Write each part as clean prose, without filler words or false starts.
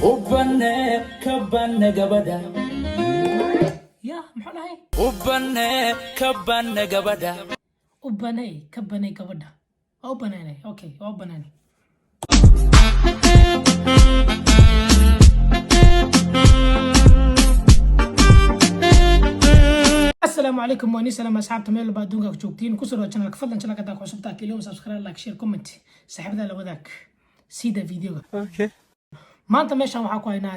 وبني كبني قبدا يا محل هاي وبني كبني قبدا وبني كبني قبدا أو بناني أوكي أو بناني السلام عليكم واني سلام أصحاب تميل بعدونك جوكتين كسر channel فضلا channel كذا خوش بتاعك اليوم سبسكرايب لايك شير كومنت سحب ذا لو ذاك سيدا فيديو اوكي maanta meeshaan waxaa ku haynaa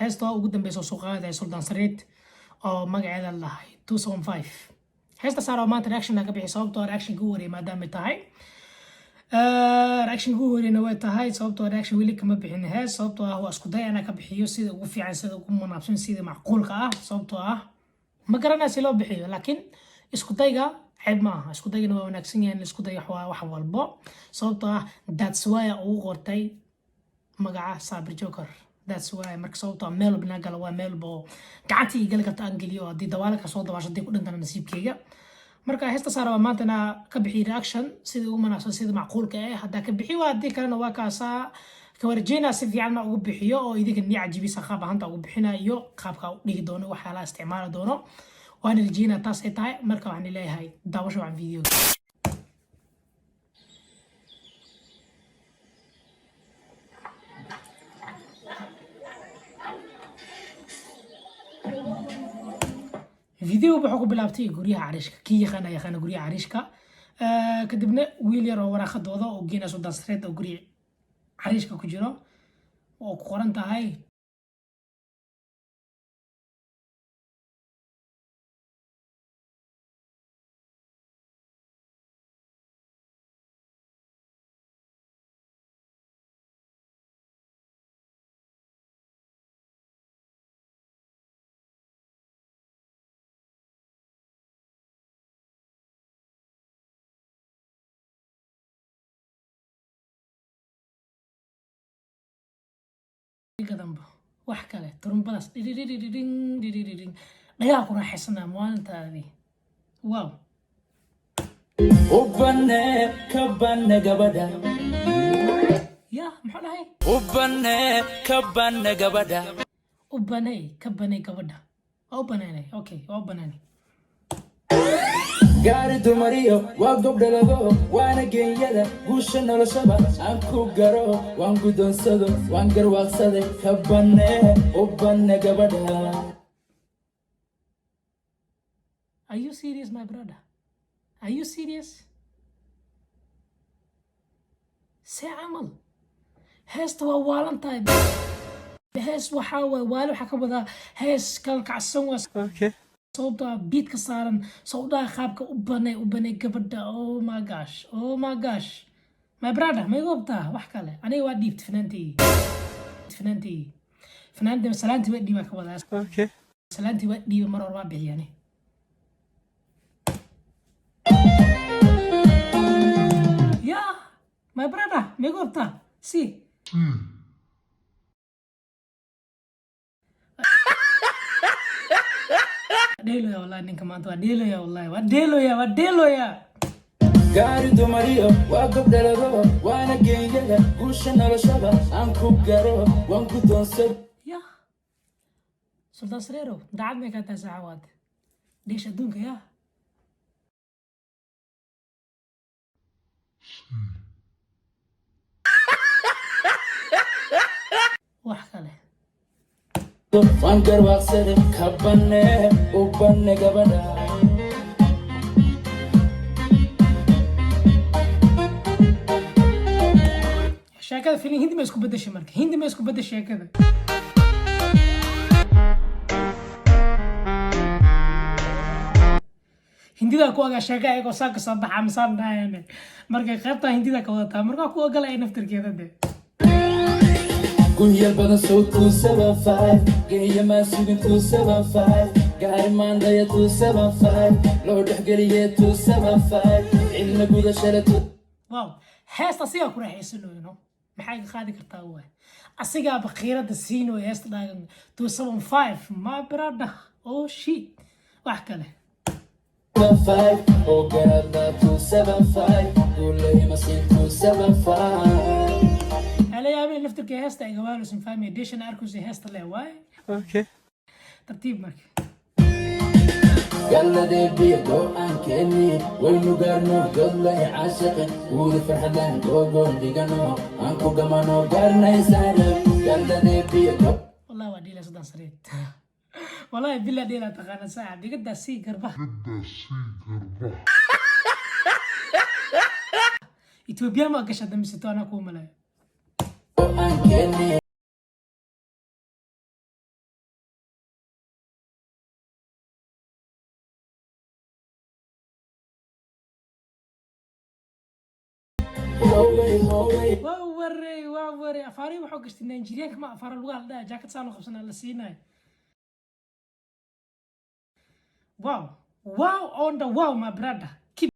heesta ugu dambeysa oo soo qaaday Sultan Sareed oo magaceeda lahay 275 heesta saaro maanta reaction ka bixi sababtoo reaction ku wareey maadaama tahay reaction ku wareeyna way tahay sababtoo reaction wili kama bixin hees sababtoo waa isku day ana ka bixiyo sida ugu fiican sida ugu munaasabsan sida macquulka ah sababtoo ma garanaysi loo bixiyo laakiin isku dayga عيب معها اسكو داينا waa wanaagsan yahay isku day wax walbo sababtoo that's why uu qortay magaca Sabir Joker that's why marka sababtoo meel binagal waa meel bo gacantii gal karta angeliyo hadii dawaal ka soo dawaashaday ku dhintana nasiibkeyga marka heesta saara maantana ka bixi reaction sida uu manaasab sida macquulka ah hada ka bixi waa hadii kalena waa kaasa ka warjeena si fiican ugu bixiyo oo idinka ni cajibisa qaab ahaan ugu bixinayo qaabka u dhigi doono waxa la isticmaali doono وانا رجينا تاس ايتاي مركب عن اللي هاي داوشوا عن فيديو فيديو بحكم بلابتي قريها عريشكا كي يخانا قريها عريشكا كدبنا ويلير ورا خد وضع وجينا سودان ستريت وقري عريشكا كجيرو وقرنتا هاي قدامه وحكى له ترمبلاس دين لا أكون حسنا موانت هذه واو وبني كبني قبدا يا محل هاي وبني كبني قبدا وبني كبني قبدا أو بناني أوكي أو بناني gaari dumariyo waa gobdhalado waana geeyada guusha noloshaba aan ku garo waan gudoonsado waan garwaaqsaday ka banee u banne gabadha Are you serious my brother? Are you serious? سأعمل هست ووالنتاي هست وحاول والو حكبدا هست كالك عالسنوس اوكي صوبتا بيت كسارن صوبتا خابك وبني قبدا oh my gosh my brother ما يقبتا وحكاله أنا واديبت فنانتي سلانتي ودي ما كبدا اوكي سلانتي ودي مرة رابع يعني يا my brother ما يقبتا سي ديلو يا والله إنك ما أنتوا ديلو يا والله وديلو يا gaari dumariyo waa gobdhalado waana geeyada guusha noloshaba aan ku garo waan gudoonsado يا سلطان سريرو دعد ما كانت ساعات ليش أدونك يا وحكى له waan garwaaqsaday ka banee u banne gabadha شاكذا فيلم هندي ما يسكو بدش مرك هندي ما يسكو بدش شاكذا هندي ذا كوا شاكا إيكو ساك صباح عمسان دايم مرك خيرتا هندي ذا كوا تا مرك كوا قال أي نفتر كذا ده Kunyal badan soo 275 geeya ma sugin 275 gaari maandaya 275 loo dhexgeliye 275 cilmi gudashada واو هاست أصيغا كورا حيسنو ينو محايق خادي كرتا هو أصيغا بخيرة السينو هاست داغن 275 ما برادا أو شيت وحكا له 275 oh God 275 كل ما سين 275 yaabin laftirka heesta ay gawaalo sin fahmi edition arkus heesta le waay Okay. tartiib marka قلدي بيدو أنكني وينقرنو قلي عاشق ودي فرحدان قوقون ديقنو أنكو قمانو قرنا يسارب قلدي بيدو والله ودي لا سودان سريت والله بالله دي لا تقانا ساعة دي قد سي قربة إثيوبيا ما قش هذا مستوانا كوملا أنكني واوري أفاري وحق قشت نيجيريا كما أفار الوغال ده جاكت سالو خبصنا لسينا wow on the wow my brother keep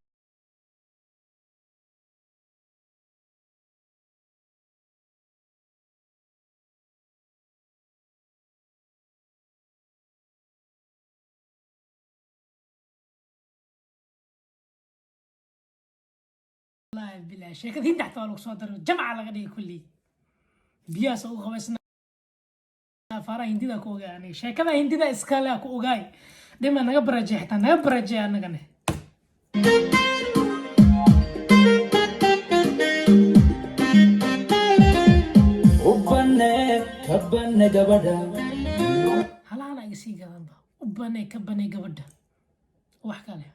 والله بالله شيء كذي تحت والو صادر جمع على غدي كلي بياس او خبسنا فارا هندي دا كو يعني شيء كذا هندي دا اسكالا كو اوغاي ديما نغا برجي حتى نغا برجي انغني وبني كبني قبدا هلا انا يسي غدان وبني كبني غبدا wax kale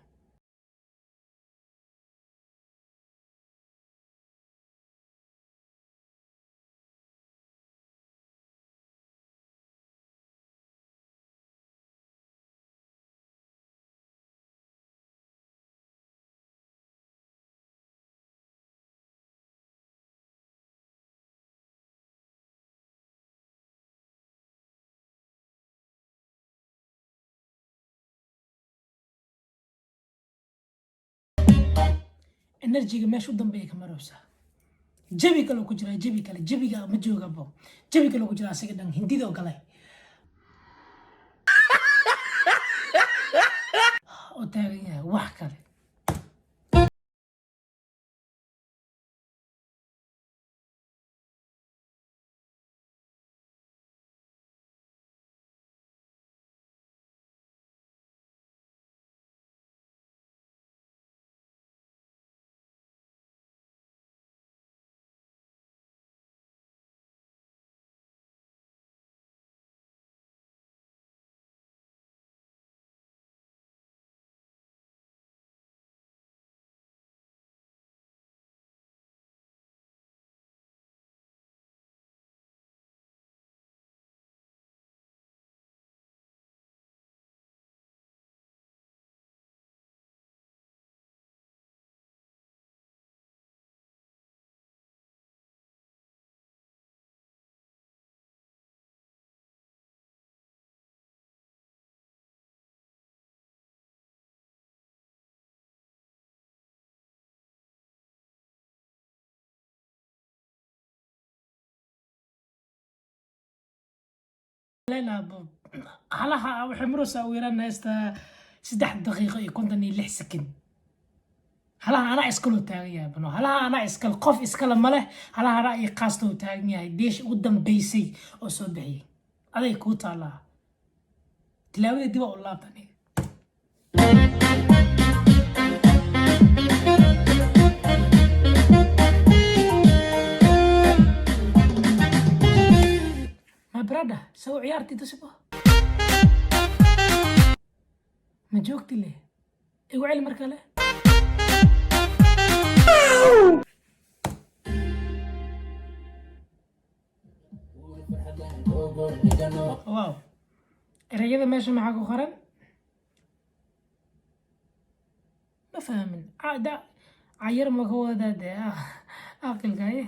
energy meesha u dambeeya kamarowsa jabi kale ku jira jabi kale jabiga ma joogabo jabi kale ku jira asiga dhan hindida oo galay oo taagan yahay wax kale لنا حلها وحمرو ساويران هستا 6 دقيقة يكون لح سكن هلها أنا إسكالو تاغيا بنو هلها أنا إسكال قف إسكال ماله هلها رأي قاستو تاغيا ديش قدام بيسي أو صبحي هذا يكوت على تلاوي دي والله تاني ما برادة سو عيارتي تسبه ما جوكتي ليه اوعي المركلة واو الرجال ماشي معاك وخرن ما فاهمين عادا عير ما هو ده اكل جاي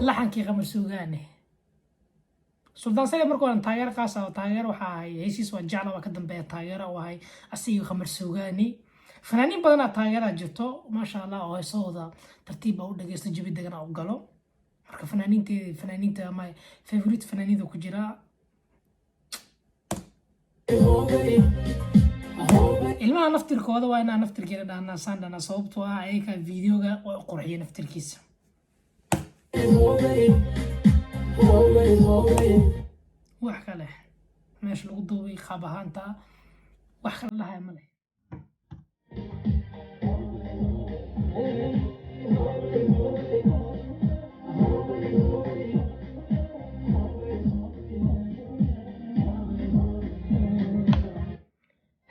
laxankii qamar suugaane suldaan saga markuu aan taageer qaas ah taageer waxa ay heysiis waa jecla waa ka dambeeya taageer oo ay asiga qamar suugaani fanaaniin badan taageer jirto ma sha Allah oo heesooda tartiib u dhageysto jabi degan oo galo marka fanaaniinta ama favorite fanaaniinta ku jira ilmaha naftirkooda waa inaan naftirkeeda dhahnaa saan dhana sababtoo ah ayaga videoga oo qurxiyo naftirkiisa wax kale meesha lagu duubay qaab ahaanta wax kale lahay male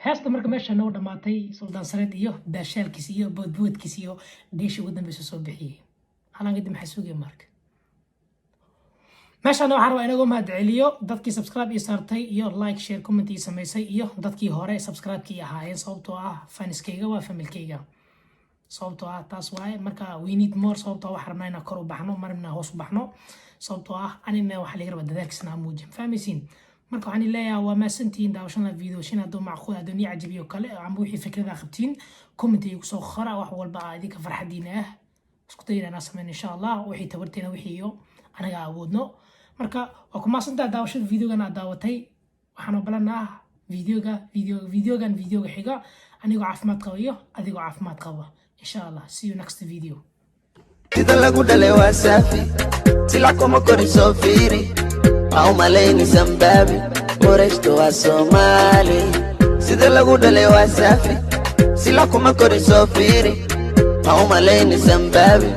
heesta marka meesha noo dhamaatay Suldaan Sareed iyo daashaalkiisa iyo boodboodkiisa iyo dheeshii ugu dambaysa soo bixiyay halaan kadib maxaa sugaya marka meeshaan waxaan rabaa inagu mahad celiyo dadkii subscribe ii saartay iyo like share comment ii samaysay iyo dadkii hore subscribe-kii ahaayeen sababtoo ah faniskayga waa familkayga sababtoo ah taas waaye marka we need more sababtoo waxaan rabnaa inaan kor u baxno marna hoos u baxno sababtoo ah anina waxa laga rabaa dadaalkiisna muujin fahmaysiin marka waxaan leeyahay waa maasantiin daawashada video shin haduu macquul adduun cajibiyo kale ama wixii fikrada qabtiin comment ay ku soo qora wax walba idinka farxadiina ah isku dayna sameyn insha Allah wixii tabarteena wixii anaga awoodno marka waa ku maasantaa daawashada videogan aad daawatay waxaan balanaa videogan xiga anigoo caafimaad qaba iyo adigoo caafimaad qaba insha Allah see you next video sida lagu dhalay waa saafi sila kuma koriso fiiri au maleni Zimbabwe Oresto wa Somali sida lagu dhalay waa saafi sila kuma koriso fiiri au maleni Zimbabwe